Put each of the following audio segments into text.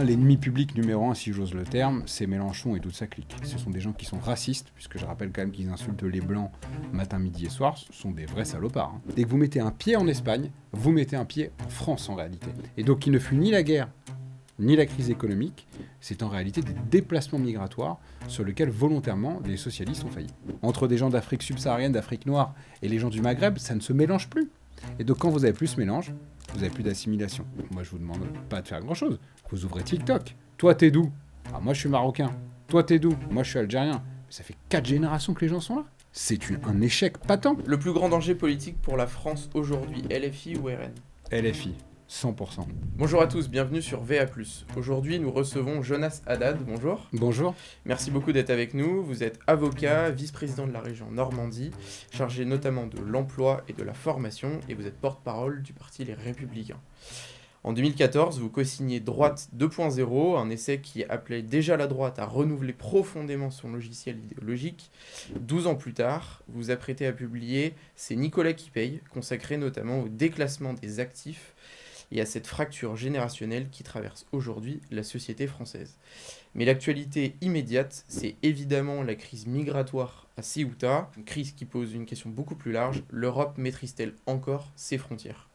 L'ennemi public numéro un, si j'ose le terme, c'est Mélenchon et toute sa clique. Ce sont des gens qui sont racistes, puisque je rappelle quand même qu'ils insultent les Blancs matin, midi et soir. Ce sont des vrais salopards. Dès que vous mettez un pied en Espagne, vous mettez un pied en France en réalité. Et donc il ne fut ni la guerre, ni la crise économique, c'est en réalité des déplacements migratoires sur lesquels volontairement les socialistes ont failli. Entre des gens d'Afrique subsaharienne, d'Afrique noire et les gens du Maghreb, ça ne se mélange plus. Et donc quand vous avez plus ce mélange, vous avez plus d'assimilation. Moi je vous demande pas de faire grand chose. Vous ouvrez TikTok. Toi t'es d'où? Ah moi je suis marocain. Toi t'es d'où? Moi je suis algérien. Ça fait 4 générations que les gens sont là. C'est un échec patent. Le plus grand danger politique pour la France aujourd'hui, LFI ou RN? LFI, 100%. Bonjour à tous, bienvenue sur VA+. Aujourd'hui, nous recevons Jonas Haddad. Bonjour. Bonjour. Merci beaucoup d'être avec nous. Vous êtes avocat, vice-président de la région Normandie, chargé notamment de l'emploi et de la formation, et vous êtes porte-parole du parti Les Républicains. En 2014, vous co-signez Droite 2.0, un essai qui appelait déjà la droite à renouveler profondément son logiciel idéologique. 12 ans plus tard, vous vous apprêtez à publier C'est Nicolas qui paye, consacré notamment au déclassement des actifs et à cette fracture générationnelle qui traverse aujourd'hui la société française. Mais l'actualité immédiate, c'est évidemment la crise migratoire à Ceuta, une crise qui pose une question beaucoup plus large. L'Europe maîtrise-t-elle encore ses frontières ?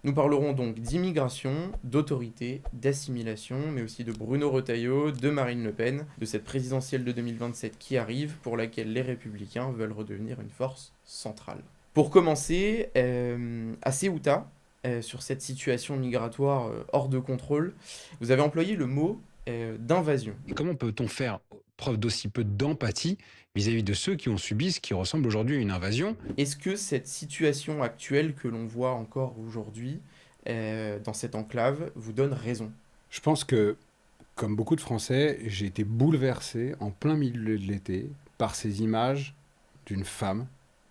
Nous parlerons donc d'immigration, d'autorité, d'assimilation, mais aussi de Bruno Retailleau, de Marine Le Pen, de cette présidentielle de 2027 qui arrive, pour laquelle les Républicains veulent redevenir une force centrale. Pour commencer, à Ceuta, sur cette situation migratoire hors de contrôle, vous avez employé le mot d'invasion. Et comment peut-on faire preuve d'aussi peu d'empathie vis-à-vis de ceux qui ont subi ce qui ressemble aujourd'hui à une invasion? Est-ce que cette situation actuelle que l'on voit encore aujourd'hui dans cette enclave vous donne raison? Je pense que, comme beaucoup de Français, j'ai été bouleversé en plein milieu de l'été par ces images d'une femme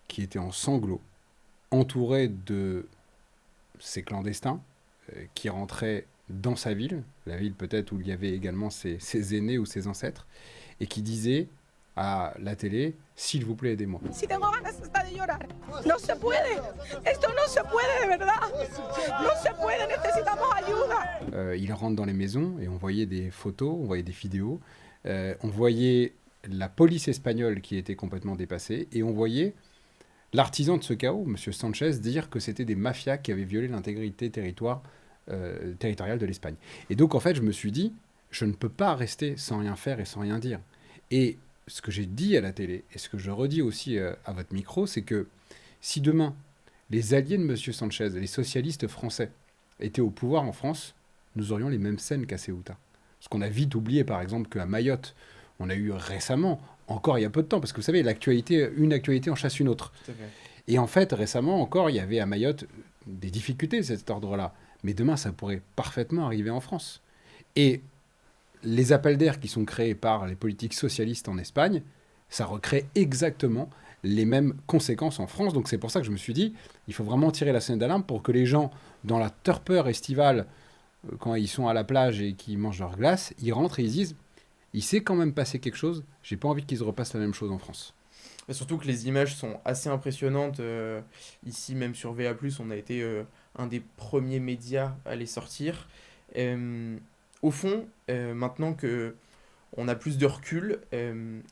qui était en sanglots, entourée de ces clandestins qui rentraient dans sa ville, la ville peut-être où il y avait également ses aînés ou ses ancêtres, et qui disait à la télé, s'il vous plaît, aidez-moi. Si tengo ganas hasta de llorar. No se puede. Esto no se puede de verdad. No se puede. Necesitamos ayuda. Il rentre dans les maisons et on voyait des photos, on voyait des vidéos, on voyait la police espagnole qui était complètement dépassée et on voyait l'artisan de ce chaos, M. Sanchez, dire que c'était des mafias qui avaient violé l'intégrité territoriale de l'Espagne. Et donc, en fait, je me suis dit, je ne peux pas rester sans rien faire et sans rien dire. Et ce que j'ai dit à la télé, et ce que je redis aussi à votre micro, c'est que si demain, les alliés de M. Sanchez, les socialistes français, étaient au pouvoir en France, nous aurions les mêmes scènes qu'à Ceuta. Parce qu'on a vite oublié, par exemple, qu'à Mayotte, on a eu récemment, encore il y a peu de temps, parce que vous savez, une actualité en chasse une autre. Tout à fait. Et en fait, récemment encore, il y avait à Mayotte des difficultés de cet ordre-là. Mais demain, ça pourrait parfaitement arriver en France. Et les appels d'air qui sont créés par les politiques socialistes en Espagne, ça recrée exactement les mêmes conséquences en France. Donc c'est pour ça que je me suis dit, il faut vraiment tirer la sonnette d'alarme pour que les gens, dans la torpeur estivale, quand ils sont à la plage et qu'ils mangent leur glace, ils rentrent et ils disent, il s'est quand même passé quelque chose, j'ai pas envie qu'ils se repassent la même chose en France. Et surtout que les images sont assez impressionnantes. Ici, même sur VA+, on a été un des premiers médias à les sortir. Au fond, maintenant que on a plus de recul,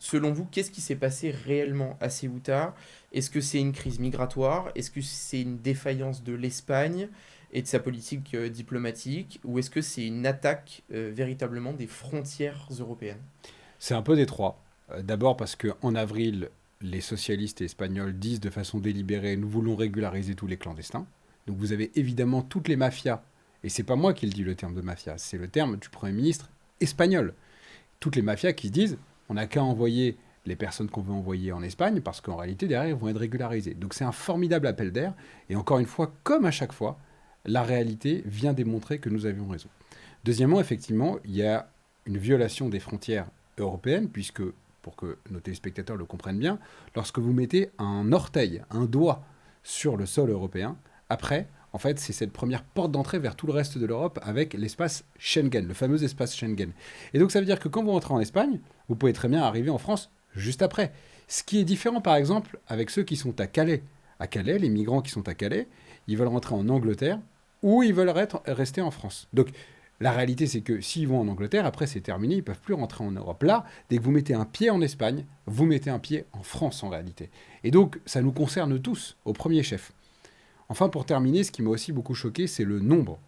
selon vous, qu'est-ce qui s'est passé réellement à Ceuta? Est-ce que c'est une crise migratoire? Est-ce que c'est une défaillance de l'Espagne et de sa politique diplomatique? Ou est-ce que c'est une attaque véritablement des frontières européennes? C'est un peu des trois. D'abord parce qu'en avril, les socialistes espagnols disent de façon délibérée « nous voulons régulariser tous les clandestins ». Donc vous avez évidemment toutes les mafias, et c'est pas moi qui le dis le terme de mafia, c'est le terme du Premier ministre espagnol. Toutes les mafias qui se disent « on n'a qu'à envoyer les personnes qu'on veut envoyer en Espagne, parce qu'en réalité, derrière, ils vont être régularisés ». Donc c'est un formidable appel d'air, et encore une fois, comme à chaque fois, la réalité vient démontrer que nous avions raison. Deuxièmement, effectivement, il y a une violation des frontières européennes, puisque, pour que nos téléspectateurs le comprennent bien, lorsque vous mettez un orteil, un doigt sur le sol européen, après, en fait, c'est cette première porte d'entrée vers tout le reste de l'Europe avec l'espace Schengen, le fameux espace Schengen. Et donc ça veut dire que quand vous rentrez en Espagne, vous pouvez très bien arriver en France juste après. Ce qui est différent, par exemple, avec ceux qui sont à Calais. À Calais, les migrants qui sont à Calais, ils veulent rentrer en Angleterre ou ils veulent rester en France. Donc, La réalité, c'est que s'ils vont en Angleterre, après c'est terminé, ils ne peuvent plus rentrer en Europe. Là, dès que vous mettez un pied en Espagne, vous mettez un pied en France en réalité. Et donc, ça nous concerne tous, au premier chef. Enfin, pour terminer, ce qui m'a aussi beaucoup choqué, c'est le nombre.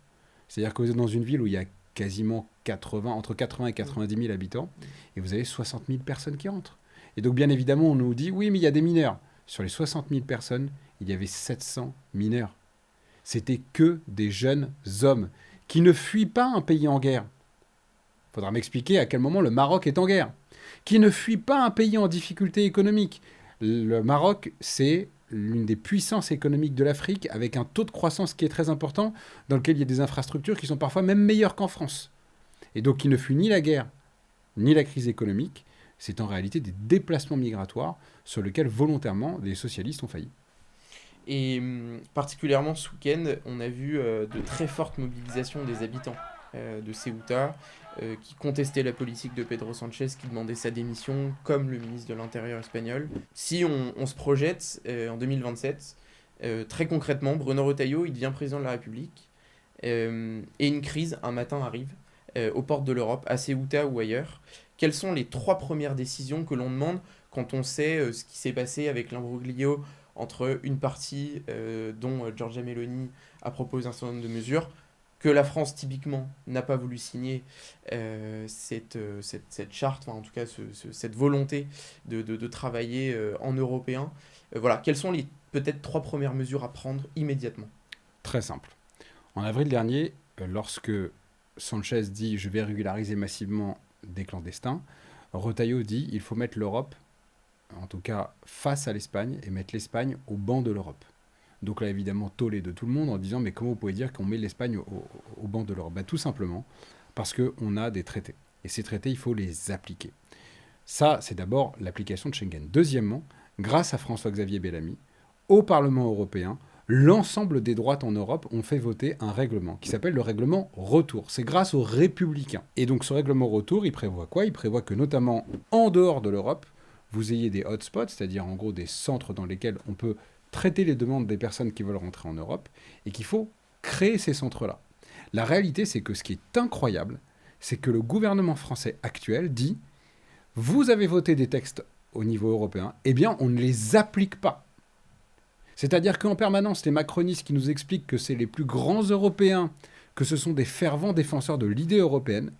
C'est-à-dire que vous êtes dans une ville où il y a quasiment entre 80 et 90 000 habitants, et vous avez 60 000 personnes qui rentrent. Et donc, bien évidemment, on nous dit, oui, mais il y a des mineurs. Sur les 60 000 personnes, il y avait 700 mineurs. C'était que des jeunes hommes qui ne fuient pas un pays en guerre. Il faudra m'expliquer à quel moment le Maroc est en guerre. Qui ne fuient pas un pays en difficulté économique. Le Maroc, c'est l'une des puissances économiques de l'Afrique, avec un taux de croissance qui est très important, dans lequel il y a des infrastructures qui sont parfois même meilleures qu'en France. Et donc qui ne fuient ni la guerre, ni la crise économique. C'est en réalité des déplacements migratoires sur lesquels volontairement les socialistes ont failli. Et particulièrement ce week-end, on a vu de très fortes mobilisations des habitants de Ceuta qui contestaient la politique de Pedro Sanchez, qui demandait sa démission, comme le ministre de l'Intérieur espagnol. Si on se projette en 2027, très concrètement, Bruno Retailleau, il devient président de la République, et une crise, un matin, arrive aux portes de l'Europe, à Ceuta ou ailleurs. Quelles sont les 3 premières décisions que l'on demande quand on sait ce qui s'est passé avec l'imbroglio entre une partie dont Giorgia Meloni a proposé un certain nombre de mesures, que la France typiquement n'a pas voulu signer cette charte, enfin, en tout cas cette volonté de travailler en européen. Voilà, quelles sont les peut-être 3 premières mesures à prendre immédiatement? Très simple. En avril dernier, lorsque Sanchez dit « je vais régulariser massivement des clandestins », Retailleau dit « il faut mettre l'Europe en tout cas face à l'Espagne, et mettre l'Espagne au banc de l'Europe. » Donc là, évidemment, tollé de tout le monde en disant « mais comment vous pouvez dire qu'on met l'Espagne au banc de l'Europe ?» Tout simplement parce qu'on a des traités. Et ces traités, il faut les appliquer. Ça, c'est d'abord l'application de Schengen. Deuxièmement, grâce à François-Xavier Bellamy, au Parlement européen, l'ensemble des droites en Europe ont fait voter un règlement qui s'appelle le règlement Retour. C'est grâce aux Républicains. Et donc ce règlement Retour, il prévoit quoi? Il prévoit que notamment en dehors de l'Europe, vous ayez des hotspots, c'est-à-dire en gros des centres dans lesquels on peut traiter les demandes des personnes qui veulent rentrer en Europe, et qu'il faut créer ces centres-là. La réalité, c'est que ce qui est incroyable, c'est que le gouvernement français actuel dit « vous avez voté des textes au niveau européen, eh bien on ne les applique pas ». C'est-à-dire qu'en permanence, les macronistes qui nous expliquent que c'est les plus grands Européens, que ce sont des fervents défenseurs de l'idée européenne,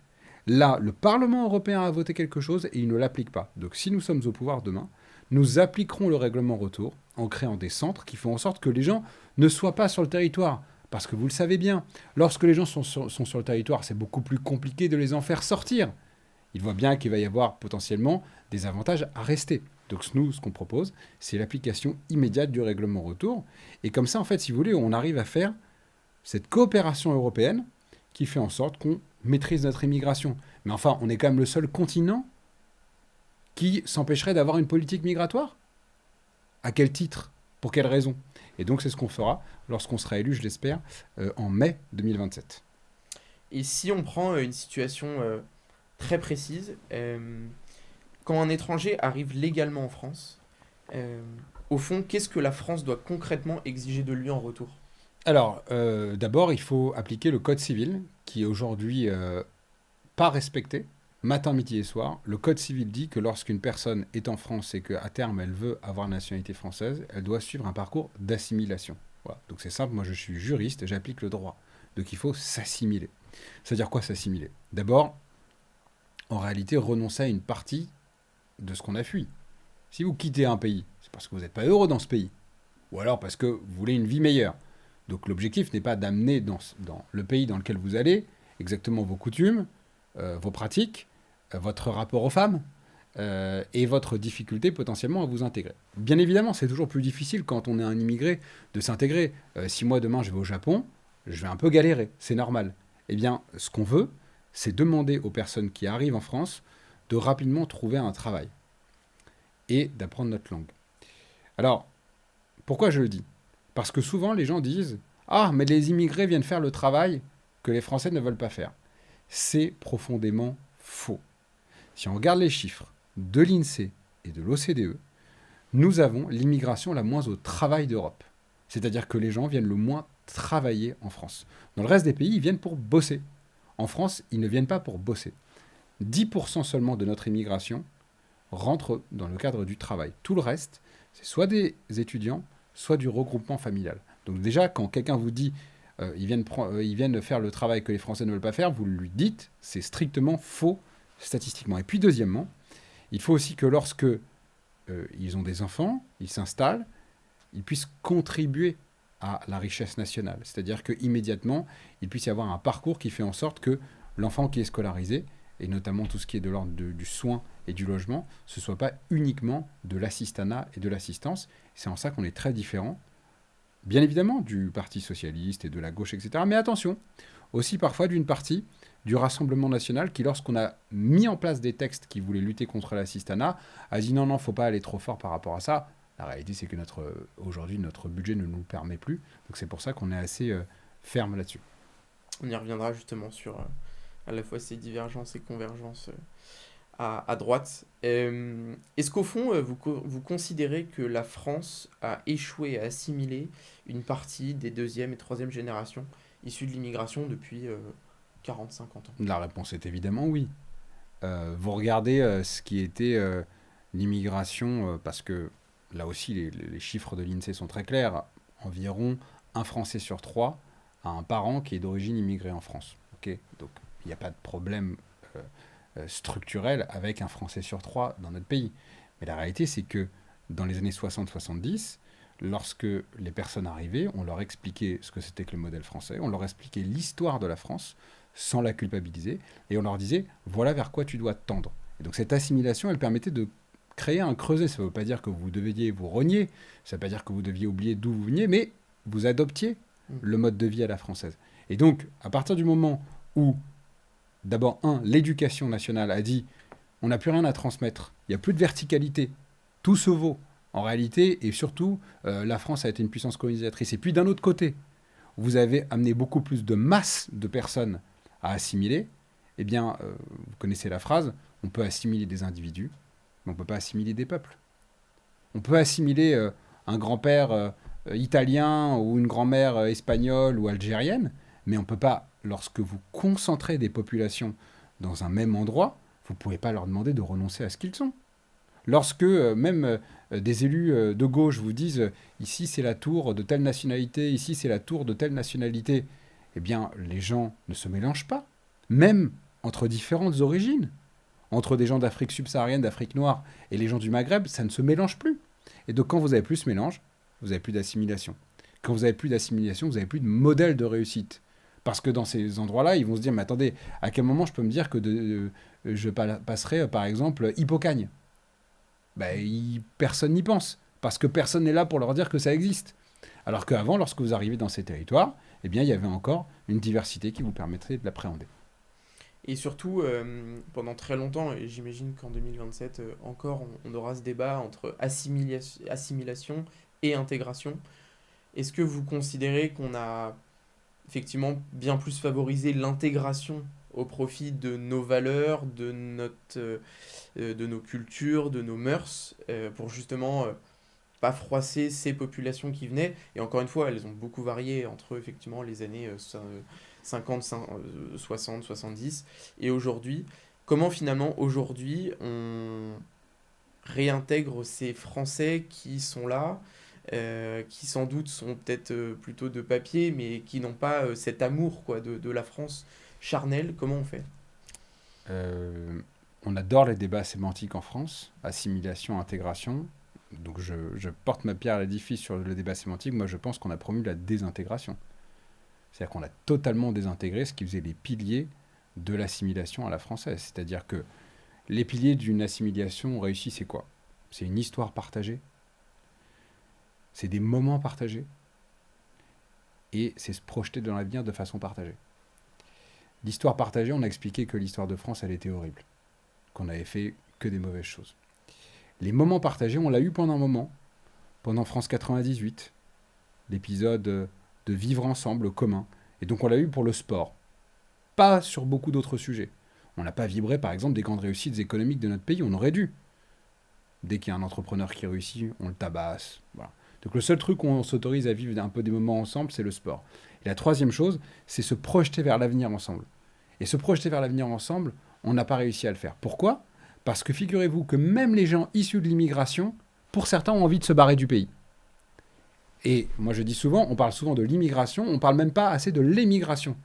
là, le Parlement européen a voté quelque chose et il ne l'applique pas. Donc si nous sommes au pouvoir demain, nous appliquerons le règlement Retour en créant des centres qui font en sorte que les gens ne soient pas sur le territoire. Parce que vous le savez bien, lorsque les gens sont sur le territoire, c'est beaucoup plus compliqué de les en faire sortir. Ils voient bien qu'il va y avoir potentiellement des avantages à rester. Donc nous, ce qu'on propose, c'est l'application immédiate du règlement Retour. Et comme ça, en fait, si vous voulez, on arrive à faire cette coopération européenne qui fait en sorte qu'on maîtrise notre immigration. Mais enfin, on est quand même le seul continent qui s'empêcherait d'avoir une politique migratoire. À quel titre? Pour quelle raison? Et donc, c'est ce qu'on fera lorsqu'on sera élu, je l'espère, en mai 2027. Et si on prend une situation très précise, quand un étranger arrive légalement en France, au fond, qu'est-ce que la France doit concrètement exiger de lui en retour? Alors, d'abord, il faut appliquer le Code civil, qui est aujourd'hui pas respecté, matin, midi et soir. Le Code civil dit que lorsqu'une personne est en France et qu'à terme, elle veut avoir la nationalité française, elle doit suivre un parcours d'assimilation. Voilà. Donc c'est simple, moi je suis juriste, j'applique le droit. Donc il faut s'assimiler. C'est-à-dire quoi s'assimiler? D'abord, en réalité, renoncer à une partie de ce qu'on a fui. Si vous quittez un pays, c'est parce que vous n'êtes pas heureux dans ce pays. Ou alors parce que vous voulez une vie meilleure. Donc l'objectif n'est pas d'amener dans le pays dans lequel vous allez exactement vos coutumes, vos pratiques, votre rapport aux femmes et votre difficulté potentiellement à vous intégrer. Bien évidemment, c'est toujours plus difficile quand on est un immigré de s'intégrer. Si moi demain je vais au Japon, je vais un peu galérer, c'est normal. Eh bien, ce qu'on veut, c'est demander aux personnes qui arrivent en France de rapidement trouver un travail et d'apprendre notre langue. Alors, pourquoi je le dis? Parce que souvent, les gens disent « Ah, mais les immigrés viennent faire le travail que les Français ne veulent pas faire. » C'est profondément faux. Si on regarde les chiffres de l'INSEE et de l'OCDE, nous avons l'immigration la moins au travail d'Europe. C'est-à-dire que les gens viennent le moins travailler en France. Dans le reste des pays, ils viennent pour bosser. En France, ils ne viennent pas pour bosser. 10% seulement de notre immigration rentre dans le cadre du travail. Tout le reste, c'est soit des étudiants, soit du regroupement familial. Donc déjà, quand quelqu'un vous dit ils viennent faire le travail que les Français ne veulent pas faire, vous lui dites, c'est strictement faux statistiquement. Et puis deuxièmement, il faut aussi que lorsque ils ont des enfants, ils s'installent, ils puissent contribuer à la richesse nationale. C'est-à-dire qu'immédiatement, il puisse y avoir un parcours qui fait en sorte que l'enfant qui est scolarisé, et notamment tout ce qui est de l'ordre du soin et du logement, ce ne soit pas uniquement de l'assistanat et de l'assistance. C'est en ça qu'on est très différents, bien évidemment, du Parti socialiste et de la gauche, etc. Mais attention, aussi parfois d'une partie du Rassemblement national qui, lorsqu'on a mis en place des textes qui voulaient lutter contre l'assistanat, a dit non, il ne faut pas aller trop fort par rapport à ça. La réalité, c'est que aujourd'hui, notre budget ne nous le permet plus. Donc c'est pour ça qu'on est assez ferme là-dessus. On y reviendra justement sur à la fois ces divergences et convergences à droite. Est-ce qu'au fond, vous considérez que la France a échoué à assimiler une partie des deuxième et troisième générations issues de l'immigration depuis 40-50 ans? La réponse est évidemment oui. Vous regardez ce qui était l'immigration, parce que là aussi, les chiffres de l'INSEE sont très clairs. Environ un Français sur 3 a un parent qui est d'origine immigrée en France. Okay, donc, il n'y a pas de problème structurel avec un Français sur 3 dans notre pays. Mais la réalité, c'est que dans les années 60-70, lorsque les personnes arrivaient, on leur expliquait ce que c'était que le modèle français, on leur expliquait l'histoire de la France sans la culpabiliser, et on leur disait, voilà vers quoi tu dois tendre. Et donc cette assimilation, elle permettait de créer un creuset. Ça ne veut pas dire que vous deviez vous renier, ça ne veut pas dire que vous deviez oublier d'où vous veniez, mais vous adoptiez le mode de vie à la française. Et donc, à partir du moment où, d'abord, l'éducation nationale a dit, on n'a plus rien à transmettre, il n'y a plus de verticalité, tout se vaut, en réalité, et surtout, la France a été une puissance colonisatrice. Et puis, d'un autre côté, vous avez amené beaucoup plus de masse de personnes à assimiler. Eh bien, vous connaissez la phrase, on peut assimiler des individus, mais on ne peut pas assimiler des peuples. On peut assimiler un grand-père italien ou une grand-mère espagnole ou algérienne, mais on ne peut pas, lorsque vous concentrez des populations dans un même endroit, vous ne pouvez pas leur demander de renoncer à ce qu'ils sont. Lorsque même des élus de gauche vous disent ici c'est la tour de telle nationalité, ici c'est la tour de telle nationalité, eh bien les gens ne se mélangent pas, même entre différentes origines. Entre des gens d'Afrique subsaharienne, d'Afrique noire et les gens du Maghreb, ça ne se mélange plus. Et donc quand vous n'avez plus ce mélange, vous n'avez plus d'assimilation. Quand vous n'avez plus d'assimilation, vous n'avez plus de modèle de réussite. Parce que dans ces endroits-là, ils vont se dire, mais attendez, à quel moment je peux me dire que je passerai, par exemple, Hippocagne ? Personne n'y pense. Parce que personne n'est là pour leur dire que ça existe. Alors qu'avant, lorsque vous arrivez dans ces territoires, eh bien, il y avait encore une diversité qui vous permettrait de l'appréhender. Et surtout, pendant très longtemps, et j'imagine qu'en 2027 encore, on aura ce débat entre assimilation et intégration. Est-ce que vous considérez qu'on a effectivement bien plus favorisé l'intégration au profit de nos valeurs, de nos cultures, de nos mœurs, pour justement pas froisser ces populations qui venaient? Et encore une fois, elles ont beaucoup varié entre effectivement les années 50, 60, 70 et aujourd'hui. Comment finalement aujourd'hui on réintègre ces Français qui sont là, qui sans doute sont peut-être plutôt de papier, mais qui n'ont pas cet amour quoi, de la France charnelle? Comment on fait? On adore les débats sémantiques en France, assimilation, intégration. Donc je porte ma pierre à l'édifice sur le débat sémantique. Moi, je pense qu'on a promu la désintégration. C'est-à-dire qu'on a totalement désintégré ce qui faisait les piliers de l'assimilation à la française. C'est-à-dire que les piliers d'une assimilation réussie, c'est quoi? C'est une histoire partagée, c'est des moments partagés, et c'est se projeter dans l'avenir de façon partagée. L'histoire partagée, on a expliqué que l'histoire de France, elle était horrible, qu'on n'avait fait que des mauvaises choses. Les moments partagés, on l'a eu pendant un moment, pendant France 98, l'épisode de vivre ensemble, commun. Et donc on l'a eu pour le sport. Pas sur beaucoup d'autres sujets. On n'a pas vibré, par exemple, des grandes réussites économiques de notre pays. On aurait dû. Dès qu'il y a un entrepreneur qui réussit, on le tabasse. Voilà. Donc le seul truc où on s'autorise à vivre un peu des moments ensemble, c'est le sport. Et la troisième chose, c'est se projeter vers l'avenir ensemble. Et se projeter vers l'avenir ensemble, on n'a pas réussi à le faire. Pourquoi ? Parce que figurez-vous que même les gens issus de l'immigration, pour certains, ont envie de se barrer du pays. Et moi je dis souvent, on parle souvent de l'immigration, on ne parle même pas assez de l'émigration.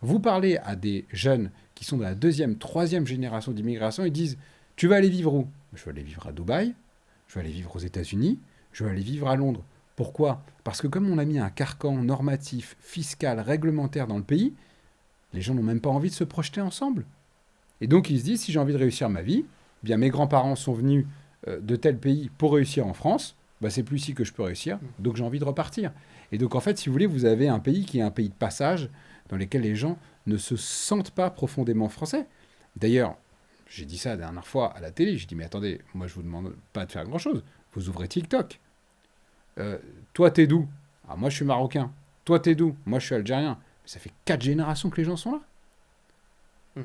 Vous parlez à des jeunes qui sont de la 2e, 3e génération d'immigration, ils disent « Tu vas aller vivre où ?»« Je vais aller vivre à Dubaï, je vais aller vivre aux États-Unis, je vais aller vivre à Londres. » Pourquoi ? Parce que comme on a mis un carcan normatif, fiscal, réglementaire dans le pays, les gens n'ont même pas envie de se projeter ensemble. Et donc ils se disent « Si j'ai envie de réussir ma vie, eh bien mes grands-parents sont venus de tel pays pour réussir en France, bah, c'est plus ici que je peux réussir, donc j'ai envie de repartir. » Et donc en fait, si vous voulez, vous avez un pays qui est un pays de passage, dans lequel les gens ne se sentent pas profondément français. D'ailleurs, j'ai dit ça la dernière fois à la télé, j'ai dit, mais attendez, moi je vous demande pas de faire grand-chose, vous ouvrez TikTok. Toi, t'es d'où ? Ah, moi je suis marocain. Toi, t'es d'où ? Moi je suis algérien. Mais ça fait 4 générations que les gens sont là.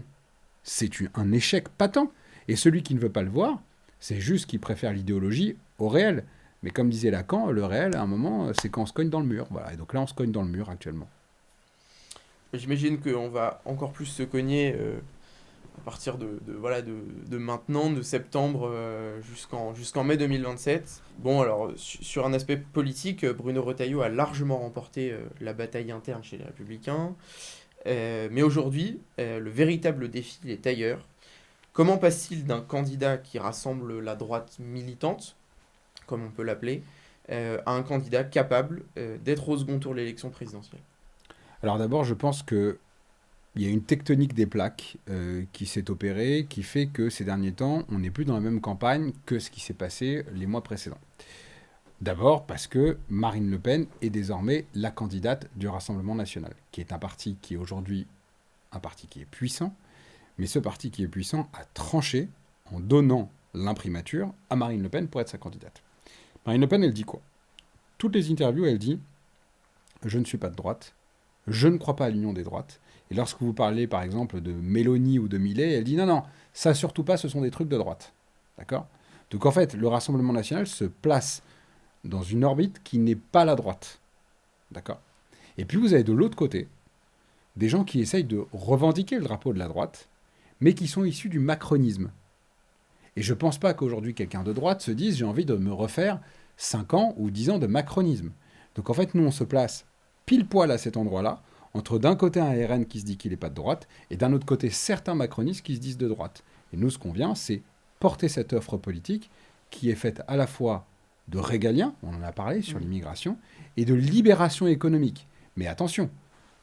C'est un échec patent. Et celui qui ne veut pas le voir, c'est juste qu'il préfère l'idéologie au réel. Mais comme disait Lacan, le réel, à un moment, c'est quand on se cogne dans le mur. Voilà. Et donc là, on se cogne dans le mur actuellement. J'imagine qu'on va encore plus se cogner à partir de maintenant, de septembre jusqu'en mai 2027. Bon, alors, sur un aspect politique, Bruno Retailleau a largement remporté la bataille interne chez les Républicains. Mais aujourd'hui, le véritable défi, il est ailleurs. Comment passe-t-il d'un candidat qui rassemble la droite militante, comme on peut l'appeler, à un candidat capable d'être au second tour de l'élection présidentielle ? Alors d'abord, je pense qu'il y a une tectonique des plaques qui s'est opérée, qui fait que ces derniers temps, on n'est plus dans la même campagne que ce qui s'est passé les mois précédents. D'abord parce que Marine Le Pen est désormais la candidate du Rassemblement national, qui est un parti qui est aujourd'hui un parti qui est puissant, mais ce parti qui est puissant a tranché en donnant l'imprimature à Marine Le Pen pour être sa candidate. Marine Le Pen, elle dit quoi ? Toutes les interviews, elle dit « Je ne suis pas de droite ». Je ne crois pas à l'union des droites. Et lorsque vous parlez, par exemple, de Mélanie ou de Millet, elle dit non, ça surtout pas, ce sont des trucs de droite. D'accord ? Donc en fait, le Rassemblement national se place dans une orbite qui n'est pas la droite. D'accord ? Et puis vous avez de l'autre côté des gens qui essayent de revendiquer le drapeau de la droite, mais qui sont issus du macronisme. Et je ne pense pas qu'aujourd'hui quelqu'un de droite se dise j'ai envie de me refaire 5 ans ou 10 ans de macronisme. Donc en fait, nous, on se place pile poil à cet endroit-là, entre d'un côté un RN qui se dit qu'il n'est pas de droite, et d'un autre côté certains macronistes qui se disent de droite. Et nous, ce qu'on vient, c'est porter cette offre politique qui est faite à la fois de régalien, on en a parlé sur l'immigration, et de libération économique. Mais attention,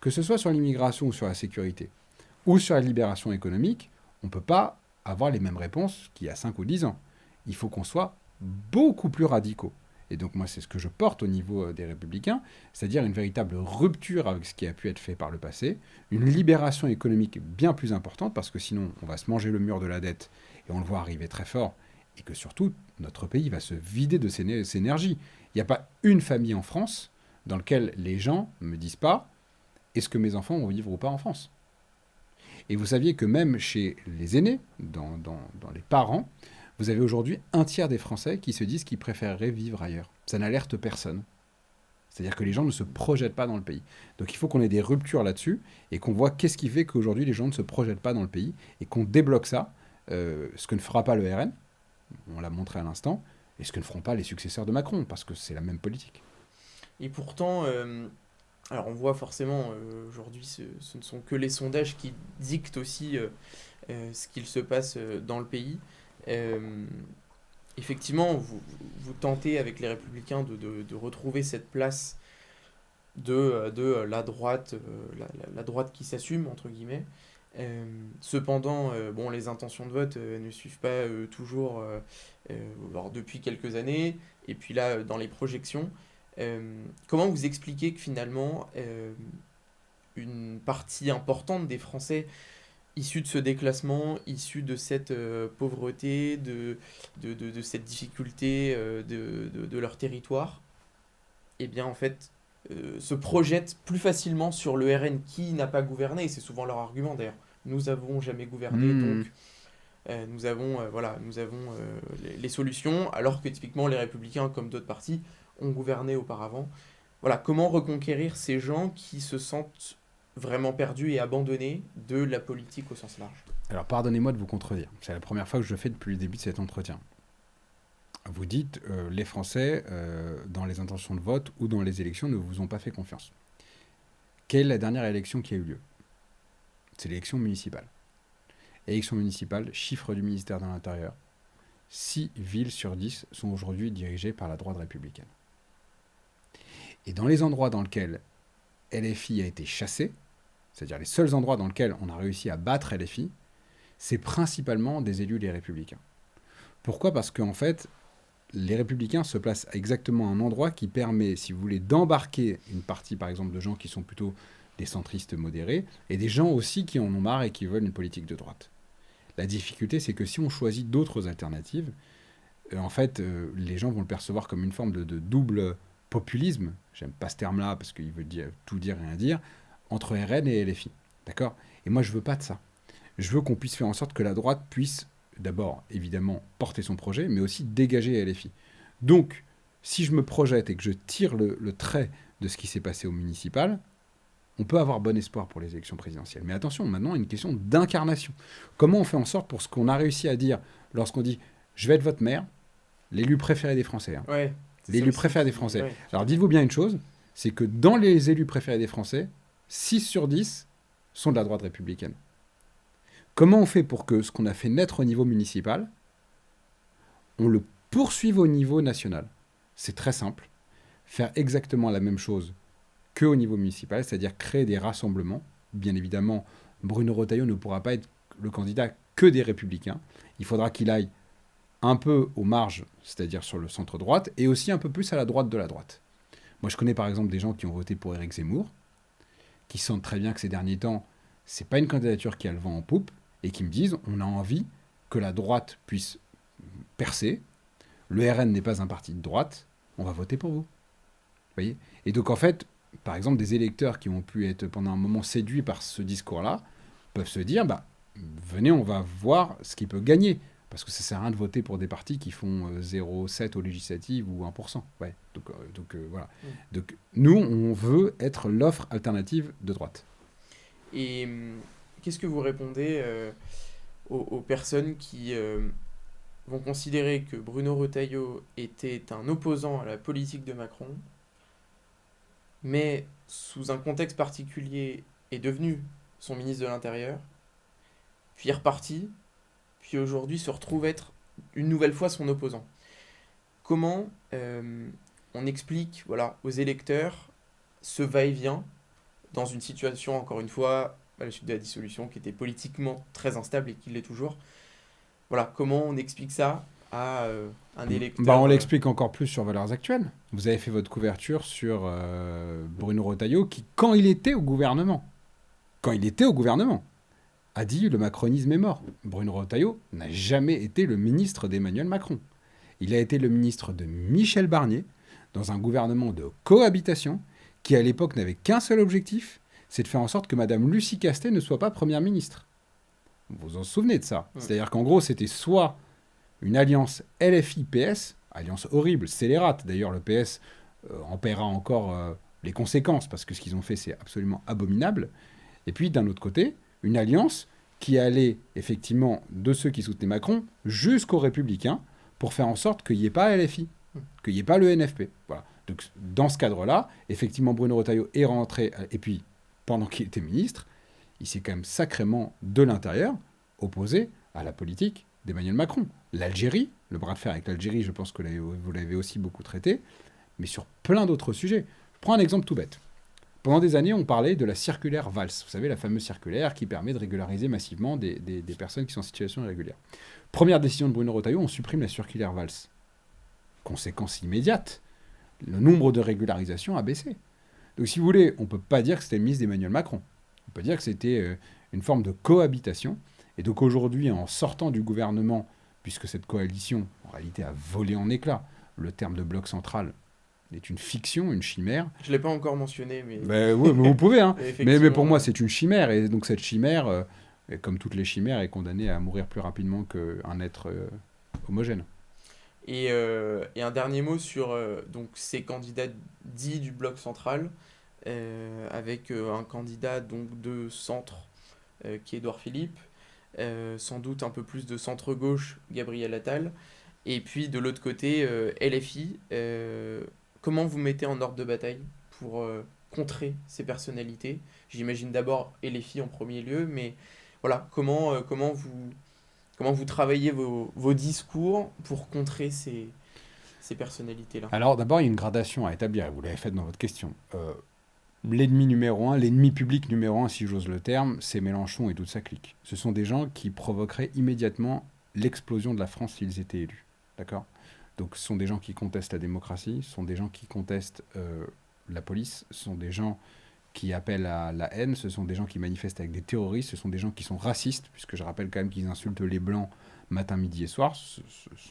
que ce soit sur l'immigration ou sur la sécurité, ou sur la libération économique, on ne peut pas avoir les mêmes réponses qu'il y a 5 ou 10 ans. Il faut qu'on soit beaucoup plus radicaux. Et donc moi, c'est ce que je porte au niveau des Républicains, c'est-à-dire une véritable rupture avec ce qui a pu être fait par le passé, une libération économique bien plus importante, parce que sinon, on va se manger le mur de la dette, et on le voit arriver très fort, et que surtout, notre pays va se vider de ses énergies. Il n'y a pas une famille en France dans laquelle les gens ne me disent pas « est-ce que mes enfants vont vivre ou pas en France ?» Et vous saviez que même chez les aînés, dans les parents, vous avez aujourd'hui un tiers des Français qui se disent qu'ils préféreraient vivre ailleurs. Ça n'alerte personne. C'est-à-dire que les gens ne se projettent pas dans le pays. Donc il faut qu'on ait des ruptures là-dessus et qu'on voit qu'est-ce qui fait qu'aujourd'hui les gens ne se projettent pas dans le pays et qu'on débloque ça, ce que ne fera pas le RN, on l'a montré à l'instant, et ce que ne feront pas les successeurs de Macron, parce que c'est la même politique. Et pourtant, alors on voit forcément aujourd'hui, ce ne sont que les sondages qui dictent aussi ce qu'il se passe dans le pays. Effectivement, vous tentez avec les Républicains de retrouver cette place de la droite, la droite qui s'assume, entre guillemets. Cependant, bon, les intentions de vote ne suivent pas toujours alors, depuis quelques années, et puis là, dans les projections. Comment vous expliquez que finalement, une partie importante des Français issus de ce déclassement, issus de cette pauvreté, de cette difficulté de leur territoire, eh bien en fait, se projettent plus facilement sur le RN qui n'a pas gouverné, et c'est souvent leur argument d'ailleurs. Nous n'avons jamais gouverné, donc nous avons les solutions, alors que typiquement les Républicains, comme d'autres partis, ont gouverné auparavant. Voilà, comment reconquérir ces gens qui se sentent vraiment perdu et abandonné de la politique au sens large. Alors, pardonnez-moi de vous contredire. C'est la première fois que je le fais depuis le début de cet entretien. Vous dites, les Français, dans les intentions de vote ou dans les élections, ne vous ont pas fait confiance. Quelle est la dernière élection qui a eu lieu? C'est l'élection municipale. Élection municipale, chiffre du ministère de l'Intérieur. 6 villes sur 10 sont aujourd'hui dirigées par la droite républicaine. Et dans les endroits dans lesquels LFI a été chassé, c'est-à-dire les seuls endroits dans lesquels on a réussi à battre LFI, c'est principalement des élus les Républicains. Pourquoi? Parce qu'en fait, les Républicains se placent à exactement un endroit qui permet, si vous voulez, d'embarquer une partie, par exemple, de gens qui sont plutôt des centristes modérés, et des gens aussi qui en ont marre et qui veulent une politique de droite. La difficulté, c'est que si on choisit d'autres alternatives, en fait, les gens vont le percevoir comme une forme de double populisme, j'aime pas ce terme-là parce qu'il veut tout dire et rien dire, entre RN et LFI. D'accord? Et moi, je veux pas de ça. Je veux qu'on puisse faire en sorte que la droite puisse, d'abord, évidemment, porter son projet, mais aussi dégager LFI. Donc, si je me projette et que je tire le trait de ce qui s'est passé au municipal, on peut avoir bon espoir pour les élections présidentielles. Mais attention, maintenant, une question d'incarnation. Comment on fait en sorte pour ce qu'on a réussi à dire lorsqu'on dit « je vais être votre maire », l'élu préféré des Français. Hein. Ouais, L'élu préféré des Français. Ouais. Alors, dites-vous bien une chose, c'est que dans les élus préférés des Français, 6 sur 10 sont de la droite républicaine. Comment on fait pour que ce qu'on a fait naître au niveau municipal, on le poursuive au niveau national? C'est très simple. Faire exactement la même chose qu'au niveau municipal, c'est-à-dire créer des rassemblements. Bien évidemment, Bruno Retailleau ne pourra pas être le candidat que des Républicains. Il faudra qu'il aille un peu aux marges, c'est-à-dire sur le centre-droite, et aussi un peu plus à la droite de la droite. Moi, je connais par exemple des gens qui ont voté pour Éric Zemmour, qui sentent très bien que ces derniers temps, c'est pas une candidature qui a le vent en poupe, et qui me disent on a envie que la droite puisse percer, le RN n'est pas un parti de droite, on va voter pour vous. Vous voyez? Et donc en fait, par exemple, des électeurs qui ont pu être pendant un moment séduits par ce discours-là, peuvent se dire, bah, venez, on va voir ce qui peut gagner. Parce que ça sert à rien de voter pour des partis qui font 0,7 aux législatives ou 1%. Ouais. Donc voilà. Donc nous, on veut être l'offre alternative de droite. Et qu'est-ce que vous répondez aux personnes qui vont considérer que Bruno Retailleau était un opposant à la politique de Macron, mais sous un contexte particulier est devenu son ministre de l'Intérieur, puis est reparti, puis aujourd'hui se retrouve être une nouvelle fois son opposant? Comment on explique aux électeurs ce va-et-vient dans une situation, encore une fois, à la suite de la dissolution, qui était politiquement très instable et qui l'est toujours? Voilà, comment on explique ça à un électeur? On l'explique encore plus sur Valeurs Actuelles. Vous avez fait votre couverture sur Bruno Retailleau qui, quand il était au gouvernement, a dit le macronisme est mort. Bruno Retailleau n'a jamais été le ministre d'Emmanuel Macron. Il a été le ministre de Michel Barnier dans un gouvernement de cohabitation qui, à l'époque, n'avait qu'un seul objectif, c'est de faire en sorte que Madame Lucie Castet ne soit pas première ministre. Vous vous en souvenez de ça? C'est-à-dire qu'en gros, c'était soit une alliance LFI-PS, alliance horrible, scélérate. D'ailleurs, le PS en paiera encore les conséquences, parce que ce qu'ils ont fait, c'est absolument abominable. Et puis, d'un autre côté, une alliance qui allait, effectivement, de ceux qui soutenaient Macron jusqu'aux Républicains, pour faire en sorte qu'il n'y ait pas LFI, qu'il n'y ait pas le NFP. Voilà. Donc, dans ce cadre-là, effectivement, Bruno Retailleau est rentré, et puis, pendant qu'il était ministre, il s'est quand même sacrément, de l'intérieur, opposé à la politique d'Emmanuel Macron. L'Algérie, le bras de fer avec l'Algérie, je pense que vous l'avez aussi beaucoup traité, mais sur plein d'autres sujets. Je prends un exemple tout bête. Pendant des années, on parlait de la circulaire Valls. Vous savez, la fameuse circulaire qui permet de régulariser massivement des personnes qui sont en situation irrégulière. Première décision de Bruno Retailleau, on supprime la circulaire Valls. Conséquence immédiate, le nombre de régularisations a baissé. Donc si vous voulez, on ne peut pas dire que c'était le ministre d'Emmanuel Macron. On peut dire que c'était une forme de cohabitation. Et donc aujourd'hui, en sortant du gouvernement, puisque cette coalition, en réalité, a volé en éclats, le terme de bloc central est une fiction, une chimère. Je ne l'ai pas encore mentionné, mais... Oui, mais vous pouvez, hein. mais pour moi, c'est une chimère. Et donc cette chimère, comme toutes les chimères, est condamnée à mourir plus rapidement qu'un être homogène. Et un dernier mot sur donc, ces candidats dits du bloc central. avec un candidat donc de centre qui est Édouard Philippe, sans doute un peu plus de centre-gauche, Gabriel Attal, et puis de l'autre côté, LFI. Comment vous mettez en ordre de bataille pour contrer ces personnalités? J'imagine d'abord LFI en premier lieu, mais voilà, comment vous travaillez vos discours pour contrer ces personnalités-là? Alors d'abord, il y a une gradation à établir, et vous l'avez fait dans votre question. L'ennemi numéro un, l'ennemi public numéro un, si j'ose le terme, c'est Mélenchon et toute sa clique. Ce sont des gens qui provoqueraient immédiatement l'explosion de la France s'ils étaient élus. D'accord? Donc ce sont des gens qui contestent la démocratie, ce sont des gens qui contestent la police, ce sont des gens qui appellent à la haine, ce sont des gens qui manifestent avec des terroristes, ce sont des gens qui sont racistes, puisque je rappelle quand même qu'ils insultent les blancs matin, midi et soir, ce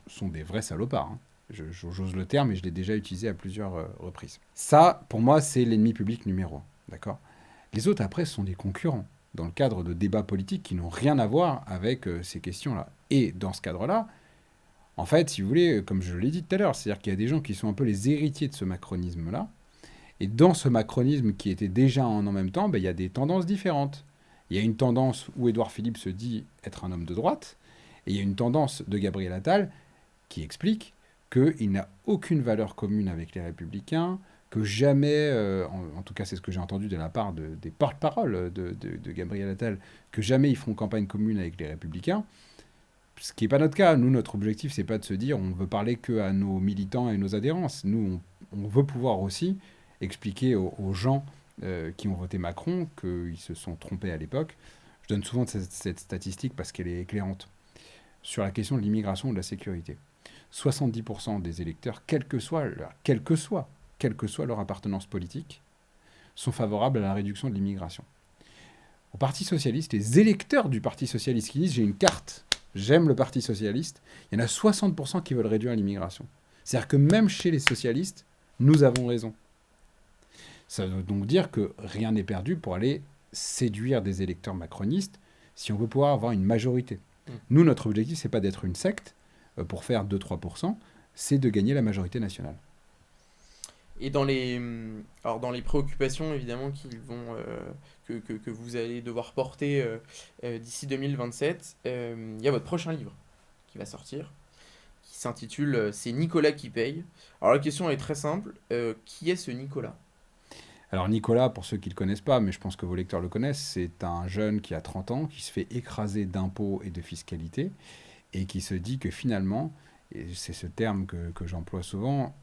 sont des vrais salopards, hein. J'ose le terme et je l'ai déjà utilisé à plusieurs reprises. Ça, pour moi, c'est l'ennemi public numéro un. D'accord? Les autres, après, sont des concurrents dans le cadre de débats politiques qui n'ont rien à voir avec ces questions-là. Et dans ce cadre-là, en fait, si vous voulez, comme je l'ai dit tout à l'heure, c'est-à-dire qu'il y a des gens qui sont un peu les héritiers de ce macronisme-là. Et dans ce macronisme qui était déjà en même temps, il y a des tendances différentes. Il y a une tendance où Édouard Philippe se dit être un homme de droite, et il y a une tendance de Gabriel Attal qui explique qu'il n'a aucune valeur commune avec les Républicains, que jamais, en tout cas c'est ce que j'ai entendu de la part des porte-paroles de Gabriel Attal, que jamais ils feront campagne commune avec les Républicains. Ce qui n'est pas notre cas. Nous, notre objectif, c'est pas de se dire on veut parler qu'à nos militants et nos adhérents. Nous, on veut pouvoir aussi expliquer aux gens qui ont voté Macron qu'ils se sont trompés à l'époque. Je donne souvent cette statistique parce qu'elle est éclairante. Sur la question de l'immigration ou de la sécurité. 70% des électeurs, quelle que soit leur appartenance politique, sont favorables à la réduction de l'immigration. Au Parti socialiste, les électeurs du Parti socialiste qui disent « j'ai une carte, j'aime le Parti socialiste », il y en a 60% qui veulent réduire l'immigration. C'est-à-dire que même chez les socialistes, nous avons raison. Ça veut donc dire que rien n'est perdu pour aller séduire des électeurs macronistes si on veut pouvoir avoir une majorité. Nous, notre objectif, c'est pas d'être une secte pour faire 2-3%, c'est de gagner la majorité nationale. Et dans les préoccupations, évidemment, que vous allez devoir porter d'ici 2027, il y a votre prochain livre qui va sortir, qui s'intitule « C'est Nicolas qui paye ». Alors la question est très simple, qui est ce Nicolas ? Alors Nicolas, pour ceux qui ne le connaissent pas, mais je pense que vos lecteurs le connaissent, c'est un jeune qui a 30 ans, qui se fait écraser d'impôts et de fiscalité, et qui se dit que finalement, et c'est ce terme que j'emploie souvent,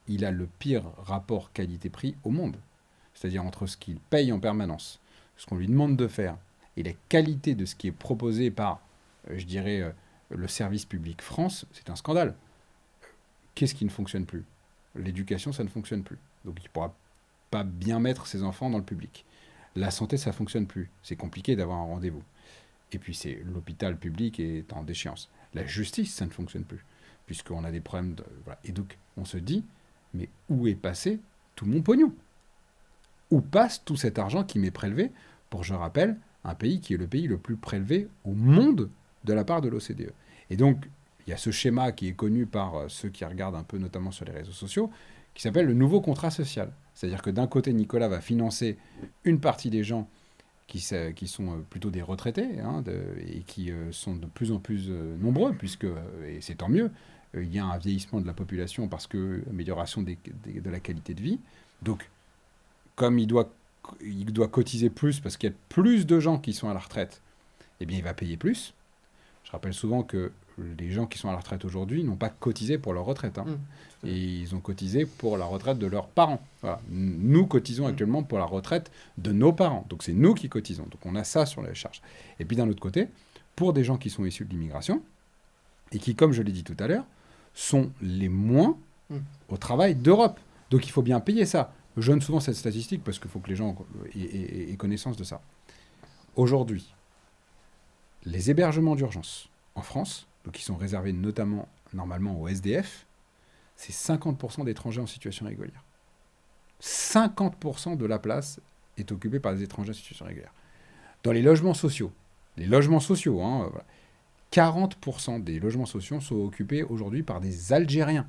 il a le pire rapport qualité-prix au monde. C'est-à-dire entre ce qu'il paye en permanence, ce qu'on lui demande de faire, et la qualité de ce qui est proposé par, je dirais, le service public France, c'est un scandale. Qu'est-ce qui ne fonctionne plus? L'éducation, ça ne fonctionne plus. Donc il ne pourra pas bien mettre ses enfants dans le public. La santé, ça ne fonctionne plus. C'est compliqué d'avoir un rendez-vous. Et puis l'hôpital public est en déchéance. La justice, ça ne fonctionne plus, puisqu'on a des problèmes voilà. Et donc, on se dit, mais où est passé tout mon pognon? Où passe tout cet argent qui m'est prélevé pour, je rappelle, un pays qui est le pays le plus prélevé au monde de la part de l'OCDE. Et donc, il y a ce schéma qui est connu par ceux qui regardent un peu, notamment sur les réseaux sociaux, qui s'appelle le nouveau contrat social. C'est-à-dire que d'un côté, Nicolas va financer une partie des gens qui sont plutôt des retraités, hein, et qui sont de plus en plus nombreux, puisque, et c'est tant mieux, il y a un vieillissement de la population parce que amélioration de la qualité de vie. Donc, comme il doit cotiser plus parce qu'il y a plus de gens qui sont à la retraite, eh bien, il va payer plus. Je rappelle souvent que les gens qui sont à la retraite aujourd'hui n'ont pas cotisé pour leur retraite. Hein. Et ils ont cotisé pour la retraite de leurs parents. Voilà. Nous cotisons actuellement pour la retraite de nos parents. Donc c'est nous qui cotisons. Donc on a ça sur les charges. Et puis d'un autre côté, pour des gens qui sont issus de l'immigration, et qui, comme je l'ai dit tout à l'heure, sont les moins au travail d'Europe. Donc il faut bien payer ça. Je donne souvent cette statistique parce qu'il faut que les gens aient connaissance de ça. Aujourd'hui, les hébergements d'urgence en France, donc qui sont réservés notamment, normalement, aux SDF, c'est 50% d'étrangers en situation régulière. 50% de la place est occupée par des étrangers en situation régulière. Dans les logements sociaux, hein, voilà, 40% des logements sociaux sont occupés aujourd'hui par des Algériens.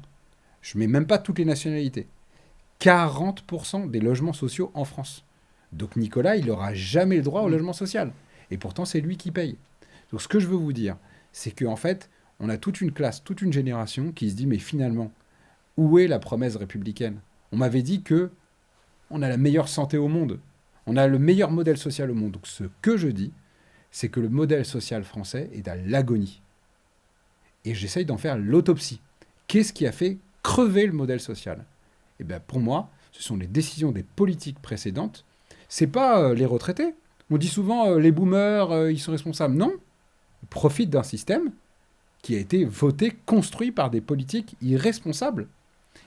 Je ne mets même pas toutes les nationalités. 40% des logements sociaux en France. Donc Nicolas, il n'aura jamais le droit au logement social. Et pourtant, c'est lui qui paye. Donc ce que je veux vous dire, c'est qu'en fait, on a toute une classe, toute une génération qui se dit, mais finalement, où est la promesse républicaine? On m'avait dit que on a la meilleure santé au monde. On a le meilleur modèle social au monde. Donc ce que je dis, c'est que le modèle social français est à l'agonie. Et j'essaye d'en faire l'autopsie. Qu'est-ce qui a fait crever le modèle social? Eh bien, pour moi, ce sont les décisions des politiques précédentes. C'est pas les retraités. On dit souvent les boomers, ils sont responsables. Non, ils profitent d'un système qui a été voté, construit par des politiques irresponsables.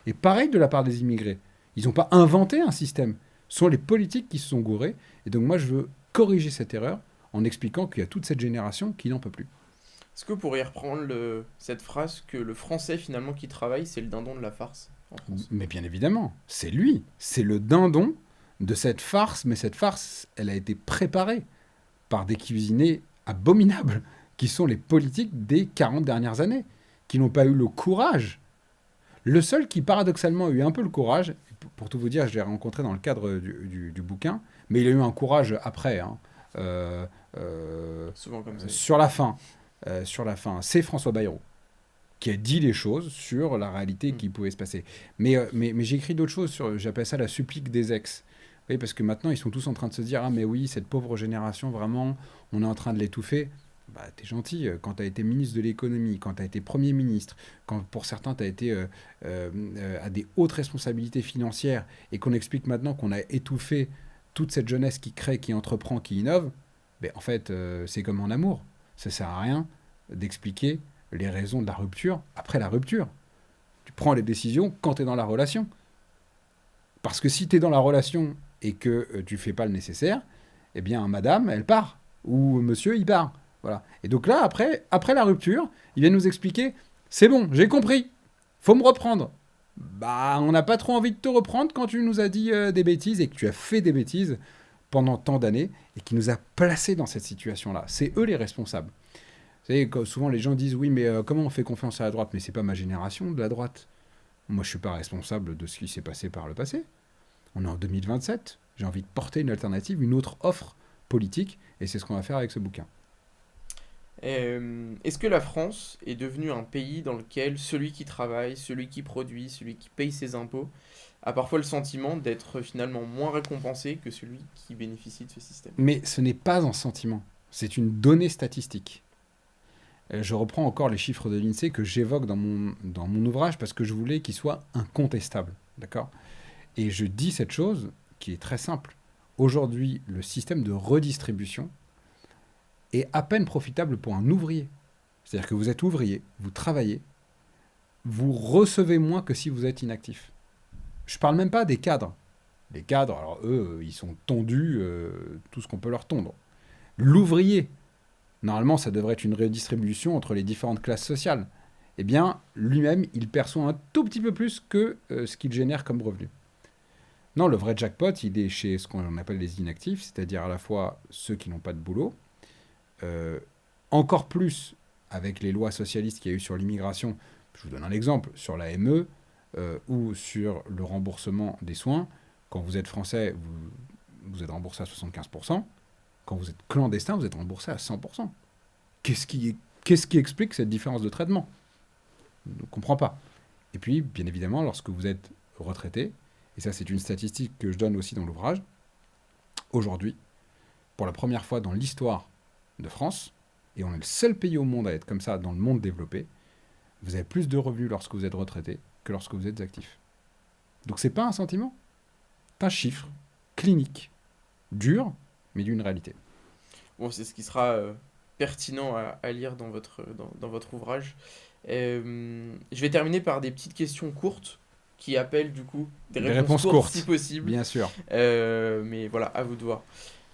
Et pareil de la part des immigrés. Ils n'ont pas inventé un système. Ce sont les politiques qui se sont gourés. Et donc moi, je veux corriger cette erreur en expliquant qu'il y a toute cette génération qui n'en peut plus. Est-ce que vous pourriez reprendre cette phrase que le français finalement qui travaille, c'est le dindon de la farce en France? Mais bien évidemment, c'est lui. C'est le dindon de cette farce. Mais cette farce, elle a été préparée par des cuisiniers abominables, qui sont les politiques des 40 dernières années, qui n'ont pas eu le courage. Le seul qui, paradoxalement, a eu un peu le courage, pour tout vous dire, je l'ai rencontré dans le cadre du bouquin, mais il a eu un courage après, hein, Souvent comme ça. sur la fin, c'est François Bayrou, qui a dit les choses sur la réalité qui pouvait se passer. Mais j'ai écrit d'autres choses, j'appelle ça la supplique des ex. Vous voyez, parce que maintenant, ils sont tous en train de se dire « Ah, mais oui, cette pauvre génération, vraiment, on est en train de l'étouffer. » Bah, t'es gentil, quand t'as été ministre de l'économie, quand t'as été Premier ministre, quand pour certains t'as été à des hautes responsabilités financières, et qu'on explique maintenant qu'on a étouffé toute cette jeunesse qui crée, qui entreprend, qui innove, ben, en fait, c'est comme en amour. Ça sert à rien d'expliquer les raisons de la rupture après la rupture. Tu prends les décisions quand t'es dans la relation. Parce que si t'es dans la relation et que tu fais pas le nécessaire, eh bien, madame, elle part. Ou monsieur, il part. Voilà. Et donc là, après la rupture, il vient nous expliquer, c'est bon, j'ai compris, faut me reprendre. Bah, on n'a pas trop envie de te reprendre quand tu nous as dit des bêtises et que tu as fait des bêtises pendant tant d'années et qui nous a placés dans cette situation-là. C'est eux les responsables. Vous savez, souvent les gens disent, oui, mais comment on fait confiance à la droite? Mais c'est pas ma génération de la droite. Moi, je suis pas responsable de ce qui s'est passé par le passé. On est en 2027. J'ai envie de porter une alternative, une autre offre politique, et c'est ce qu'on va faire avec ce bouquin. Est-ce que la France est devenue un pays dans lequel celui qui travaille, celui qui produit, celui qui paye ses impôts, a parfois le sentiment d'être finalement moins récompensé que celui qui bénéficie de ce système? Mais ce n'est pas un sentiment, c'est une donnée statistique. Je reprends encore les chiffres de l'INSEE que j'évoque dans mon ouvrage parce que je voulais qu'ils soient incontestables. D'accord ? Et je dis cette chose qui est très simple. Aujourd'hui, le système de redistribution est à peine profitable pour un ouvrier. C'est-à-dire que vous êtes ouvrier, vous travaillez, vous recevez moins que si vous êtes inactif. Je ne parle même pas des cadres. Les cadres, alors eux, ils sont tondus, tout ce qu'on peut leur tondre. L'ouvrier, normalement, ça devrait être une redistribution entre les différentes classes sociales. Eh bien, lui-même, il perçoit un tout petit peu plus que ce qu'il génère comme revenu. Non, le vrai jackpot, il est chez ce qu'on appelle les inactifs, c'est-à-dire à la fois ceux qui n'ont pas de boulot, encore plus avec les lois socialistes qu'il y a eu sur l'immigration. Je vous donne un exemple, sur l'AME ou sur le remboursement des soins. Quand vous êtes français, vous êtes remboursé à 75%. Quand vous êtes clandestin, vous êtes remboursé à 100%. Qu'est-ce qui explique cette différence de traitement? Je ne comprends pas. Et puis, bien évidemment, lorsque vous êtes retraité, et ça c'est une statistique que je donne aussi dans l'ouvrage, aujourd'hui, pour la première fois dans l'histoire de France, et on est le seul pays au monde à être comme ça dans le monde développé, vous avez plus de revenus lorsque vous êtes retraité que lorsque vous êtes actif. Donc c'est pas un sentiment, c'est un chiffre clinique, dur, mais d'une réalité. Bon, c'est ce qui sera pertinent à lire dans votre ouvrage. Je vais terminer par des petites questions courtes qui appellent du coup des réponses courtes si possible. Bien sûr. Mais voilà, à vous de voir.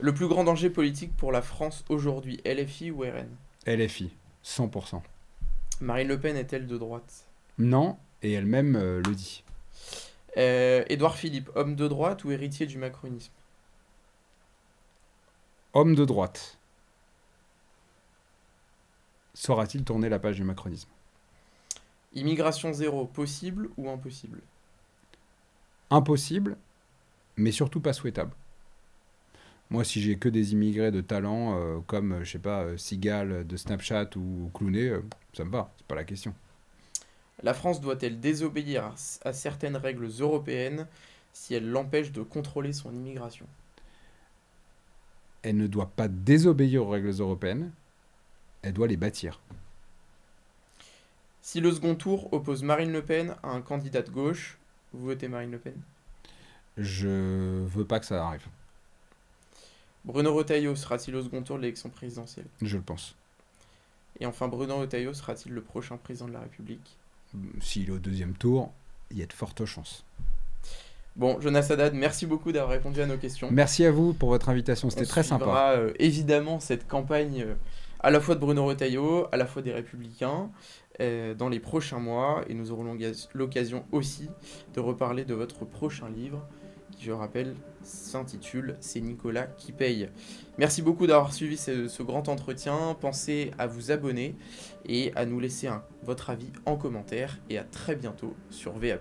Le plus grand danger politique pour la France aujourd'hui, LFI ou RN? LFI, 100%. Marine Le Pen est-elle de droite? Non, et elle-même le dit. Édouard Philippe, homme de droite ou héritier du macronisme? Homme de droite. Saura-t-il tourner la page du macronisme? Immigration zéro, possible ou impossible? impossible, mais surtout pas souhaitable. Moi, si j'ai que des immigrés de talent, comme, je sais pas, Sigal de Snapchat ou Clooney, ça me va, c'est pas la question. La France doit-elle désobéir à certaines règles européennes si elles l'empêchent de contrôler son immigration? Elle ne doit pas désobéir aux règles européennes, elle doit les bâtir. Si le second tour oppose Marine Le Pen à un candidat de gauche, vous votez Marine Le Pen. Je veux pas que ça arrive, Bruno Retailleau sera-t-il au second tour de l'élection présidentielle? je le pense. Et enfin, Bruno Retailleau sera-t-il le prochain président de la République? S'il est au deuxième tour, il y a de fortes chances. Bon, Jonas Haddad, merci beaucoup d'avoir répondu à nos questions. Merci à vous pour votre invitation, On c'était très sympa. suivra évidemment cette campagne à la fois de Bruno Retailleau, à la fois des Républicains, dans les prochains mois. Et nous aurons l'occasion aussi de reparler de votre prochain livre, qui, je rappelle, s'intitule « C'est Nicolas qui paye ». Merci beaucoup d'avoir suivi ce grand entretien. Pensez à vous abonner et à nous laisser votre avis en commentaire. Et à très bientôt sur VA+.